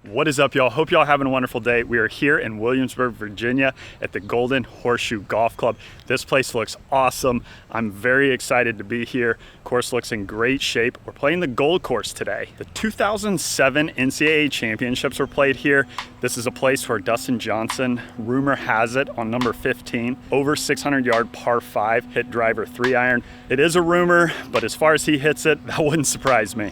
What is up, y'all? Hope y'all having a wonderful day. We are here in Williamsburg, Virginia at the Golden Horseshoe Golf Club. This place looks awesome. I'm very excited to be here. Course looks in great shape. We're playing the Gold Course today. The 2007 NCAA championships were played here. This is a place where Dustin Johnson, rumor has it, on number 15, over 600-yard par 5, hit driver 3-iron. It is a rumor, but as far as he hits it, that wouldn't surprise me.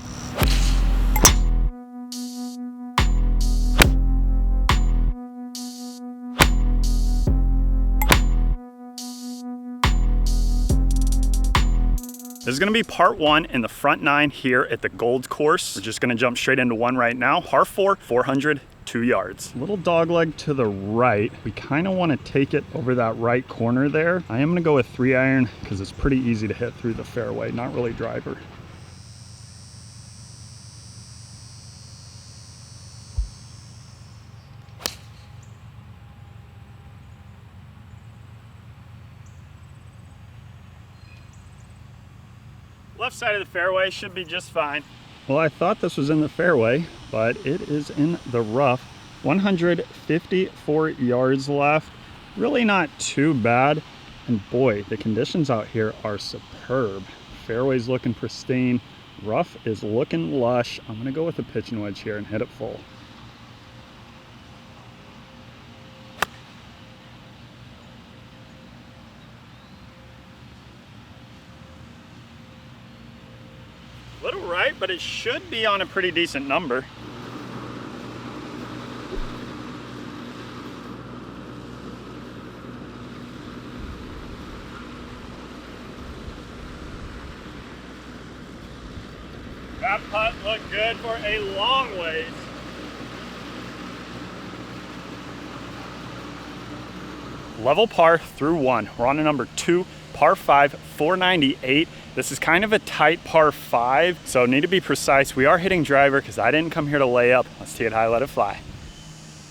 This is gonna be part one in the front nine here at the Gold Course. We're just gonna jump straight into one right now. Par 4, 402 yards. Little dog leg to the right. We kind of want to take it over that right corner there. I am gonna go with 3-iron because it's pretty easy to hit through the fairway, not really driver. Left side of the fairway should be just fine. Well, I thought this was in the fairway, but it is in the rough. 154 yards left. Really not too bad. And boy, the conditions out here are superb. Fairway's looking pristine. Rough is looking lush. I'm gonna go with a pitching wedge here and hit it full. Little right, but it should be on a pretty decent number. That putt looked good for a long ways. Level par through one. We're on to number 2, par 5, 498. This is kind of a tight par 5, so need to be precise. We are hitting driver because I didn't come here to lay up. Let's tee it high, let it fly.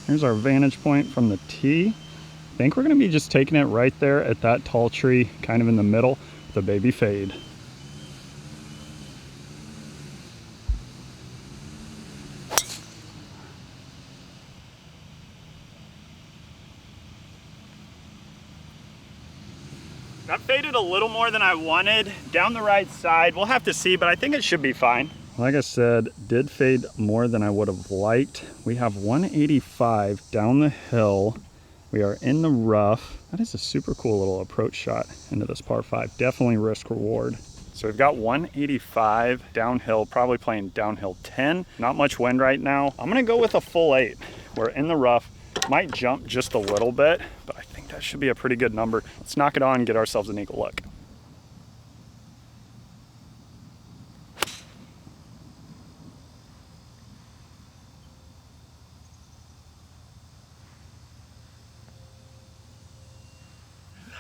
Here's our vantage point from the tee. I think we're gonna be just taking it right there at that tall tree, kind of in the middle, with a baby fade. That faded a little more than I wanted. Down the right side, we'll have to see, but I think it should be fine. Like I said, did fade more than I would have liked. We have 185 down the hill. We are in the rough. That is a super cool little approach shot into this par 5. Definitely risk reward. So we've got 185 downhill, probably playing downhill 10. Not much wind right now. I'm gonna go with a full 8. We're in the rough. Might jump just a little bit, but I think that should be a pretty good number. Let's knock it on and get ourselves an eagle look.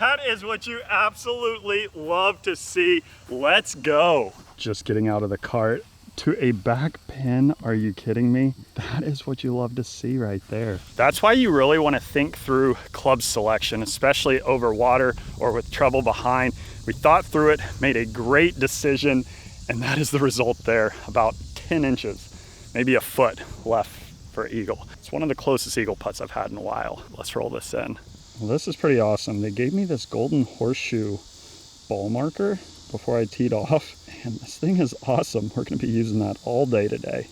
That is what you absolutely love to see. Let's go. Just getting out of the cart. To a back pin, are you kidding me? That is what you love to see right there. That's why you really want to think through club selection, especially over water or with trouble behind. We thought through it, made a great decision, and that is the result there. About 10 inches, maybe a foot left for eagle. It's one of the closest eagle putts I've had in a while. Let's roll this in. Well, this is pretty awesome. They gave me this Golden Horseshoe ball marker before I teed off. And this thing is awesome. We're going to be using that all day today.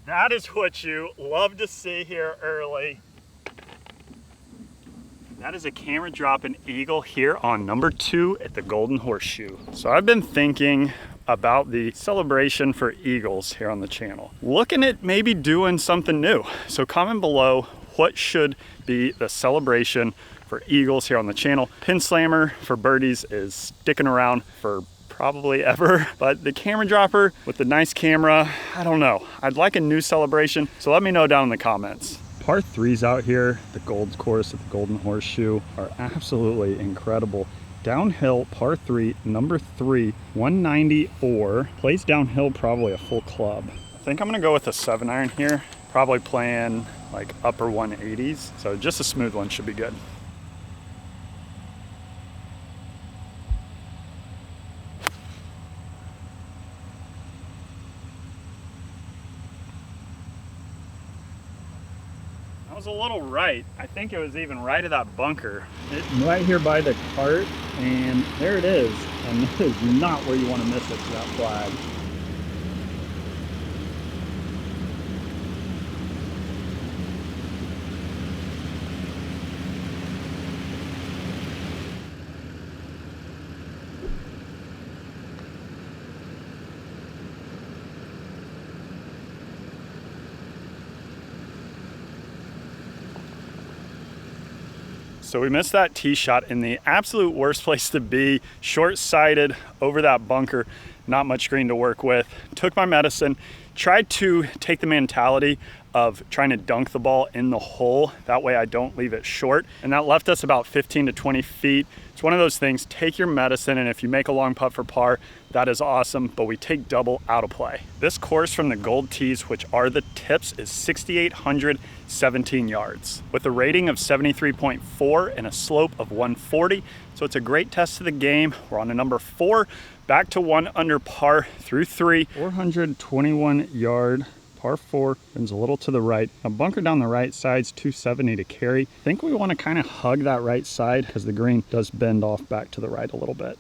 That is what you love to see here early. That is a camera dropping eagle here on number 2 at the Golden Horseshoe. So I've been thinking about the celebration for eagles here on the channel. Looking at maybe doing something new. So comment below what should be the celebration for eagles here on the channel. Pin slammer for birdies is sticking around for probably ever, but the camera dropper with the nice camera, I don't know. I'd like a new celebration, so let me know down in the comments. Par 3s out here, the Gold Course at the Golden Horseshoe, are absolutely incredible. Downhill, par 3, number 3, 194. Plays downhill probably a full club. I think I'm gonna go with a 7-iron here. Probably playing like upper 180s, so just a smooth one should be good. That was a little right. I think it was even right of that bunker. It's right here by the cart, and there it is. And this is not where you want to miss it to that flag. So we missed that tee shot in the absolute worst place to be, short-sighted over that bunker, not much green to work with. Took my medicine, tried to take the mentality of trying to dunk the ball in the hole. That way I don't leave it short. And that left us about 15 to 20 feet. It's one of those things, take your medicine, and if you make a long putt for par, that is awesome, but we take double out of play. This course from the gold tees, which are the tips, is 6,817 yards with a rating of 73.4 and a slope of 140. So it's a great test of the game. We're on to number 4, back to 1 under par through 3. 421 yard. Par 4, bends a little to the right. A bunker down the right side's 270 to carry. I think we want to kind of hug that right side because the green does bend off back to the right a little bit.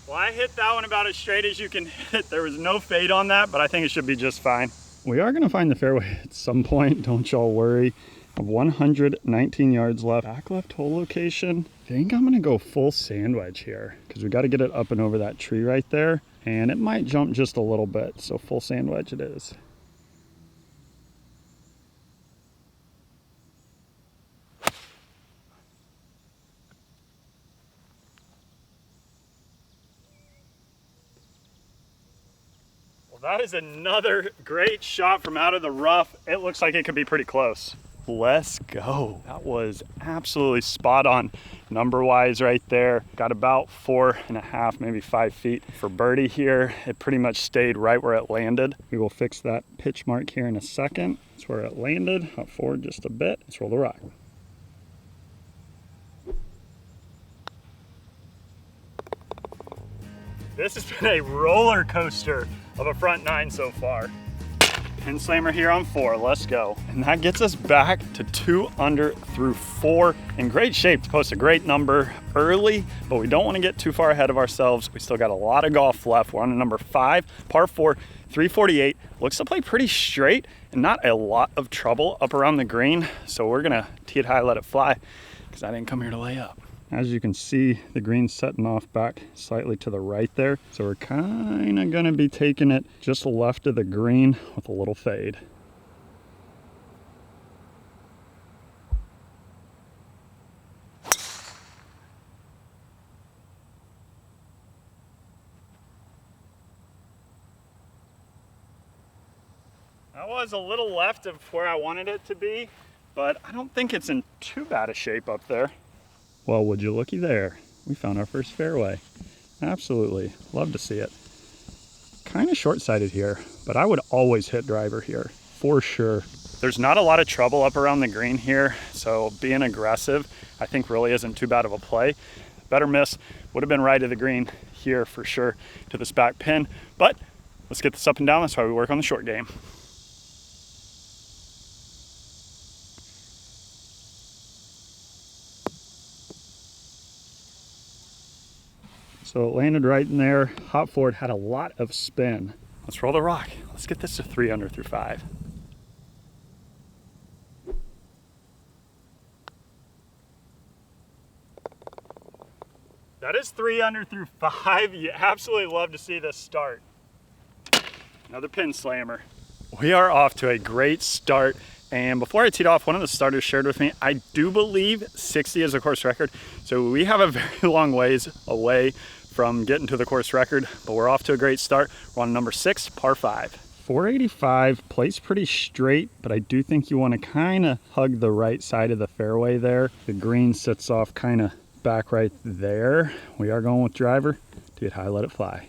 Well, I hit that one about as straight as you can hit. There was no fade on that, but I think it should be just fine. We are going to find the fairway at some point, don't y'all worry. 119 yards left. Back left hole location. I think I'm going to go full sand wedge here because we got to get it up and over that tree right there. And it might jump just a little bit, so full sand wedge it is. That is another great shot from out of the rough. It looks like it could be pretty close. Let's go. That was absolutely spot on number-wise right there. Got about 4.5, maybe 5 feet for birdie here. It pretty much stayed right where it landed. We will fix that pitch mark here in a second. That's where it landed. Up forward just a bit. Let's roll the rock. This has been a roller coaster of a front 9 so far. Pin slammer here on 4, let's go. And that gets us back to 2 under through 4. In great shape to post a great number early, but we don't want to get too far ahead of ourselves. We still got a lot of golf left. We're on to number 5, par 4, 348. Looks to play pretty straight and not a lot of trouble up around the green. So we're gonna tee it high, let it fly, because I didn't come here to lay up. As you can see, the green's setting off back slightly to the right there. So we're kind of going to be taking it just left of the green with a little fade. That was a little left of where I wanted it to be, but I don't think it's in too bad a shape up there. Well, would you looky there. We found our first fairway. Absolutely. Love to see it. Kind of short-sighted here, but I would always hit driver here, for sure. There's not a lot of trouble up around the green here, so being aggressive, I think really isn't too bad of a play. Better miss would have been right of the green here for sure to this back pin, but let's get this up and down. That's why we work on the short game. So it landed right in there. Hop forward, had a lot of spin. Let's roll the rock. Let's get this to 3 under through 5. That is 3 under through 5. You absolutely love to see this start. Another pin slammer. We are off to a great start. And before I teed off, one of the starters shared with me, I do believe 60 is a course record. So we have a very long ways away from getting to the course record, but we're off to a great start. We're on number 6, par 5. 485, plays pretty straight, but I do think you want to kind of hug the right side of the fairway there. The green sits off kind of back right there. We are going with driver. Tee it high, let it fly.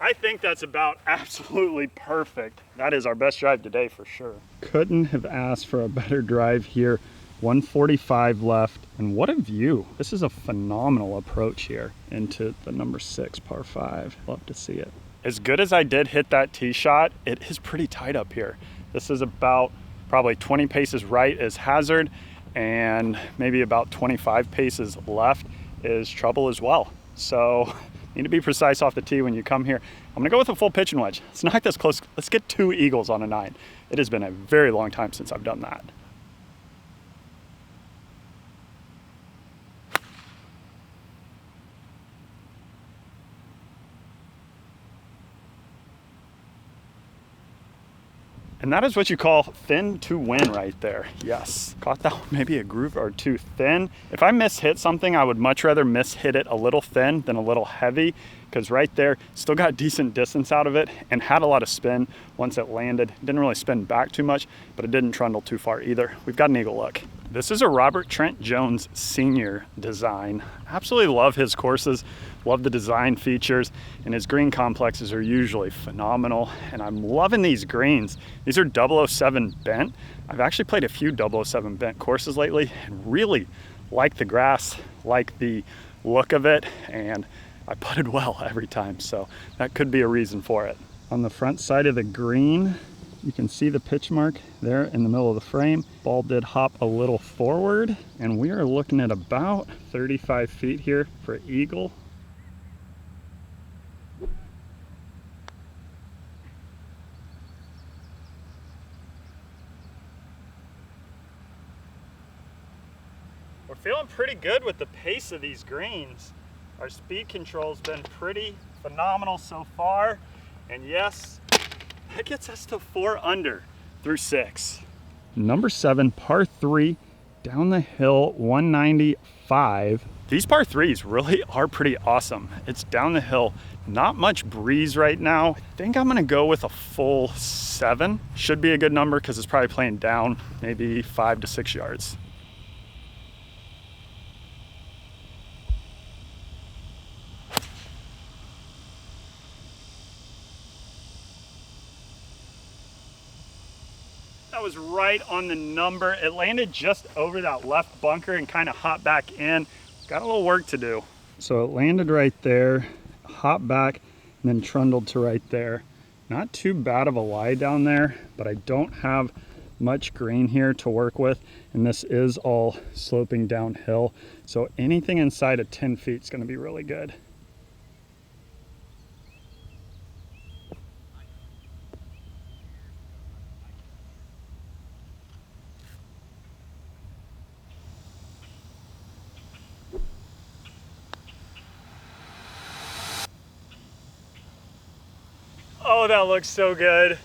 I think that's about absolutely perfect. That is our best drive today for sure. Couldn't have asked for a better drive here. 145 left, and what a view. This is a phenomenal approach here into the number 6 par 5. Love to see it. As good as I did hit that tee shot, it is pretty tight up here. This is about probably 20 paces right is hazard, and maybe about 25 paces left is trouble as well. So need to be precise off the tee when you come here. I'm gonna go with a full pitching wedge. Let's knock this close. Let's get 2 eagles on a 9. It has been a very long time since I've done that. And that is what you call thin to win right there. Yes, caught that one maybe a groove or 2 thin. If I miss-hit something, I would much rather miss-hit it a little thin than a little heavy, because right there, still got decent distance out of it and had a lot of spin once it landed. Didn't really spin back too much, but it didn't trundle too far either. We've got an eagle look. This is a Robert Trent Jones Sr. design. Absolutely love his courses, love the design features, and his green complexes are usually phenomenal. And I'm loving these greens. These are 007 bent. I've actually played a few 007 bent courses lately and really like the grass, like the look of it, and I putted well every time, so that could be a reason for it. On the front side of the green, you can see the pitch mark there in the middle of the frame. Ball did hop a little forward, and we are looking at about 35 feet here for eagle. We're feeling pretty good with the pace of these greens. Our speed control's been pretty phenomenal so far, and yes, that gets us to 4 under through 6. Number 7, par 3, down the hill, 195. These par 3s really are pretty awesome. It's down the hill, not much breeze right now. I think I'm gonna go with a full 7. Should be a good number because it's probably playing down maybe 5 to 6 yards. That was right on the number. It landed just over that left bunker and kind of hopped back in. Got a little work to do. So it landed right there, hopped back, and then trundled to right there. Not too bad of a lie down there, but I don't have much green here to work with, and this is all sloping downhill. So anything inside of 10 feet is gonna be really good. Oh, that looks so good.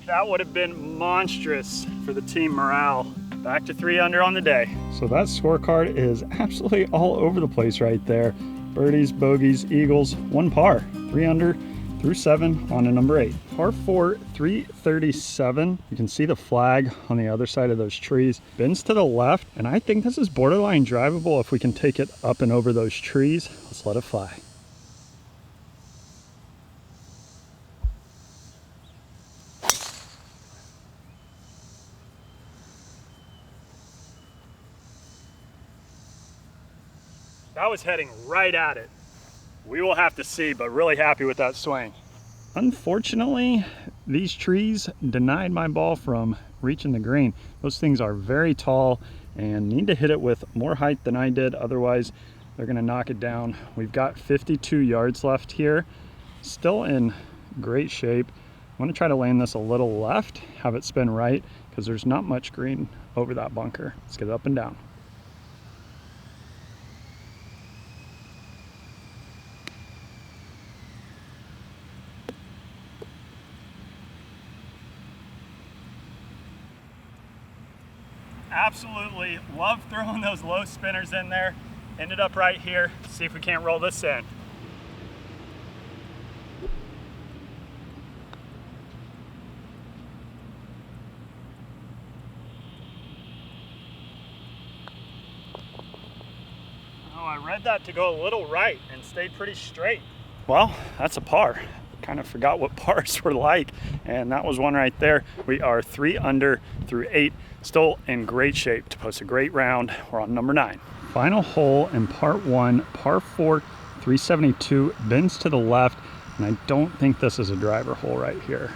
That would have been monstrous for the team morale. Back to 3 under on the day. So that scorecard is absolutely all over the place right there. Birdies, bogeys, eagles, 1 par, 3 under through 7 on a number 8. Par 4, 337. You can see the flag on the other side of those trees. Bends to the left, and I think this is borderline drivable if we can take it up and over those trees. Let's let it fly. That was heading right at it. We will have to see, but really happy with that swing. Unfortunately, these trees denied my ball from reaching the green. Those things are very tall and need to hit it with more height than I did. Otherwise, they're gonna knock it down. We've got 52 yards left here. Still in great shape. I'm gonna try to land this a little left, have it spin right, because there's not much green over that bunker. Let's get it up and down. Absolutely love throwing those low spinners in there. Ended up right here. See if we can't roll this in. Oh, I read that to go a little right and stayed pretty straight. Well, that's a par. Kind of forgot what pars were like, and that was one right there. We are 3 under through 8, still in great shape to post a great round. We're on number 9. Final hole in part 1, par 4, 372, bends to the left, and I don't think this is a driver hole right here.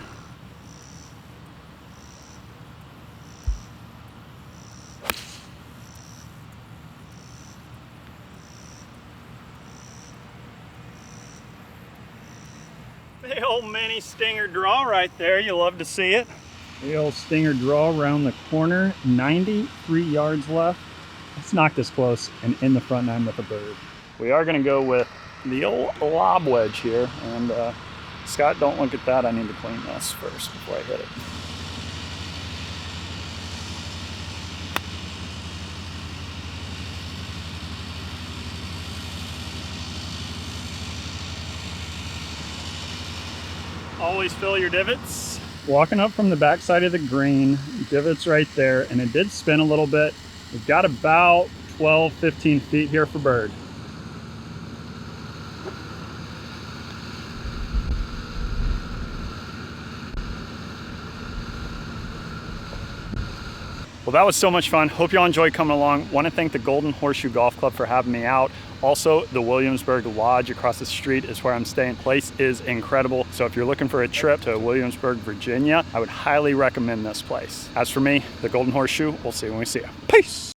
The old mini stinger draw right there. You love to see it. The old stinger draw around the corner. 93 yards left. Let's knock this close and in the front 9 with a bird. We are going to go with the old lob wedge here. And Scott, don't look at that. I need to clean this first before I hit it. Always fill your divots. Walking up from the backside of the green, divots right there, and it did spin a little bit. We've got about 12, 15 feet here for bird. Well, that was so much fun. Hope y'all enjoyed coming along. Want to thank the Golden Horseshoe Golf Club for having me out. Also, the Williamsburg Lodge across the street is where I'm staying. Place is incredible. So if you're looking for a trip to Williamsburg, Virginia, I would highly recommend this place. As for me, the Golden Horseshoe, we'll see you when we see you. Peace!